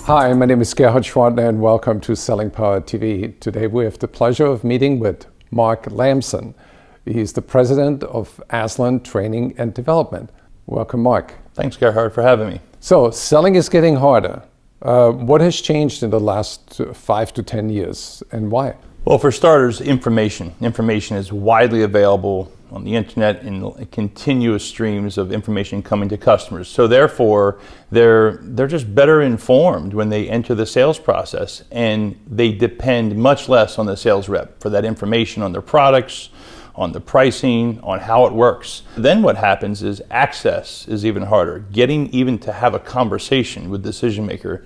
Hi, my name is Gerhard Gschwandtner and welcome to Selling Power TV. Today we have the pleasure of meeting with Mark Lamson. He's the president of Aslan Training and Development. Welcome, Mark. Thanks, Gerhard, for having me. So, selling is getting harder. What has changed in the last 5 to 10 years and why? Well, for starters, information. Information is widely available on the internet and continuous streams of information coming to customers. So therefore, they're just better informed when they enter the sales process, and they depend much less on the sales rep for that information on their products, on the pricing, on how it works. Then what happens is access is even harder. Getting even to have a conversation with the decision maker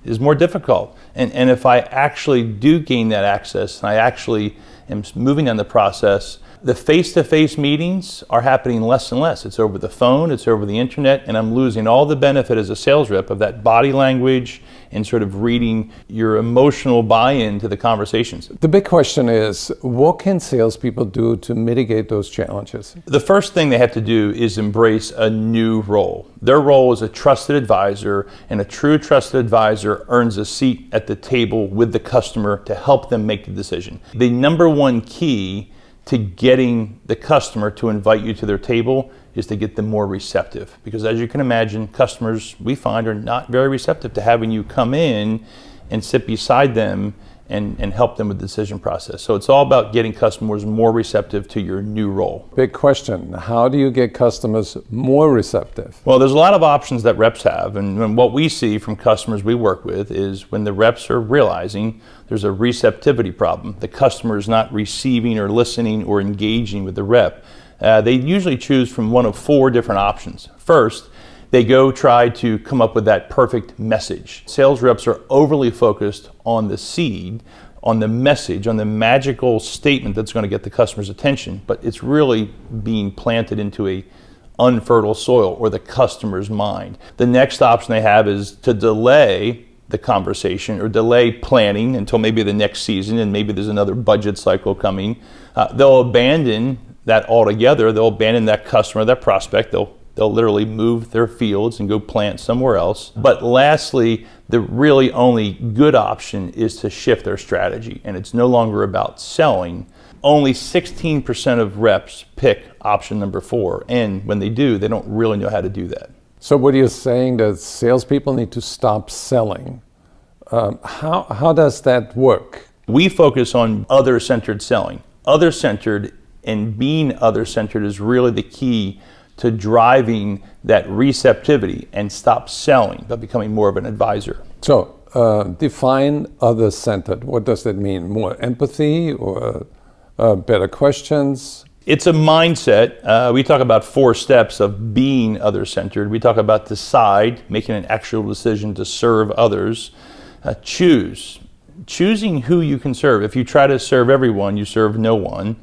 is more difficult. And if I actually do gain that access, and I actually am moving on the process, the face-to-face meetings are happening less and less. It's over the phone, it's over the internet, and I'm losing all the benefit as a sales rep of that body language and sort of reading your emotional buy-in to the conversations. The big question is, what can salespeople do to mitigate those challenges? The first thing they have to do is embrace a new role. Their role is a trusted advisor, and a true trusted advisor earns a seat at the table with the customer to help them make the decision. The number one key to getting the customer to invite you to their table is to get them more receptive. Because as you can imagine, customers, we find, are not very receptive to having you come in and sit beside them and help them with the decision process. So it's all about getting customers more receptive to your new role. Big question. How do you get customers more receptive? Well, there's a lot of options that reps have, and what we see from customers we work with is when the reps are realizing there's a receptivity problem, the customer is not receiving or listening or engaging with the rep, they usually choose from one of 4 different options. First, they go try to come up with that perfect message. Sales reps are overly focused on the seed, on the message, on the magical statement that's going to get the customer's attention, but it's really being planted into a unfertile soil or the customer's mind. The next option they have is to delay the conversation or delay planning until maybe the next season, and maybe there's another budget cycle coming. They'll abandon that altogether. They'll abandon that customer, that prospect. They'll literally move their fields and go plant somewhere else. But lastly, the really only good option is to shift their strategy, and it's no longer about selling. Only 16% of reps pick option number 4, and when they do, they don't really know how to do that. So what you're saying that salespeople need to stop selling. How does that work? We focus on other-centered selling. Other-centered and being other-centered is really the key to driving that receptivity and stop selling, but becoming more of an advisor. So define other-centered. What does that mean? More empathy or better questions? It's a mindset. We talk about 4 steps of being other-centered. We talk about decide, making an actual decision to serve others. Choosing who you can serve. If you try to serve everyone, you serve no one.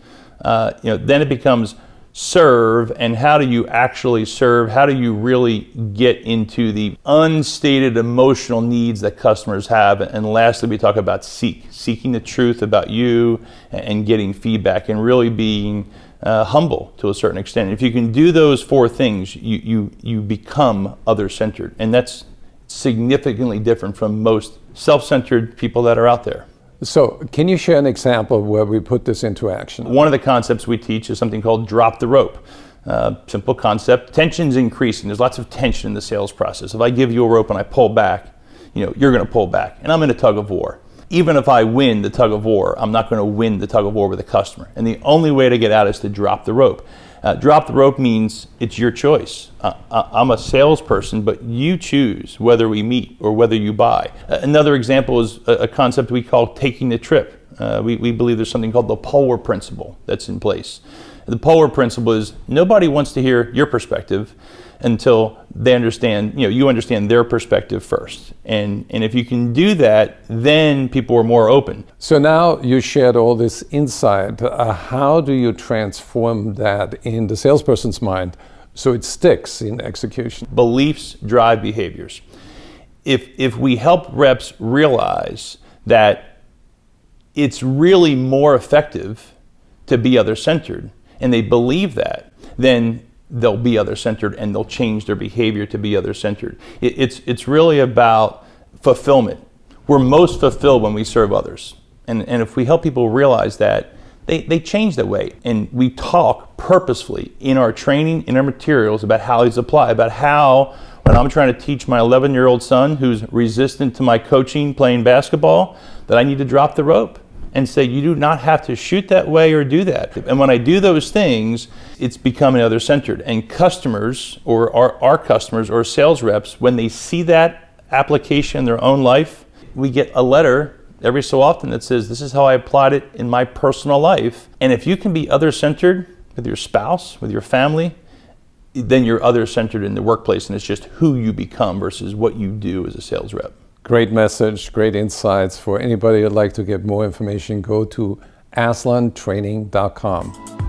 Then it becomes serve, and how do you actually serve? How do you really get into the unstated emotional needs that customers have? And lastly, we talk about seeking the truth about you and getting feedback and really being humble to a certain extent. If you can do those 4 things, you become other-centered, and that's significantly different from most self-centered people that are out there. So can you share an example where we put this into action? One of the concepts we teach is something called drop the rope. Simple concept. Tension's increasing. There's lots of tension in the sales process. If I give you a rope and I pull back, you're going to pull back. And I'm in a tug of war. Even if I win the tug of war, I'm not going to win the tug of war with the customer. And the only way to get out is to drop the rope. Drop the rope means it's your choice. I'm a salesperson, but you choose whether we meet or whether you buy. Another example is a concept we call taking the trip. We believe there's something called the polar principle that's in place. The polar principle is nobody wants to hear your perspective until they understand, you understand their perspective first. And if you can do that, then people are more open. So now you shared all this insight. How do you transform that in the salesperson's mind so it sticks in execution? Beliefs drive behaviors. If we help reps realize that it's really more effective to be other-centered, and they believe that, then they'll be other-centered and they'll change their behavior to be other-centered. It's really about fulfillment. We're most fulfilled when we serve others. And if we help people realize that, they change that way. And we talk purposefully in our training, in our materials, about how these apply, about how when I'm trying to teach my 11-year-old son who's resistant to my coaching playing basketball, that I need to drop the rope and say, you do not have to shoot that way or do that. And when I do those things, it's becoming other-centered. And customers, or our customers or sales reps, when they see that application in their own life, we get a letter every so often that says, this is how I applied it in my personal life. And if you can be other-centered with your spouse, with your family, then you're other-centered in the workplace, and it's just who you become versus what you do as a sales rep. Great message, great insights. For anybody who'd like to get more information, go to aslantraining.com.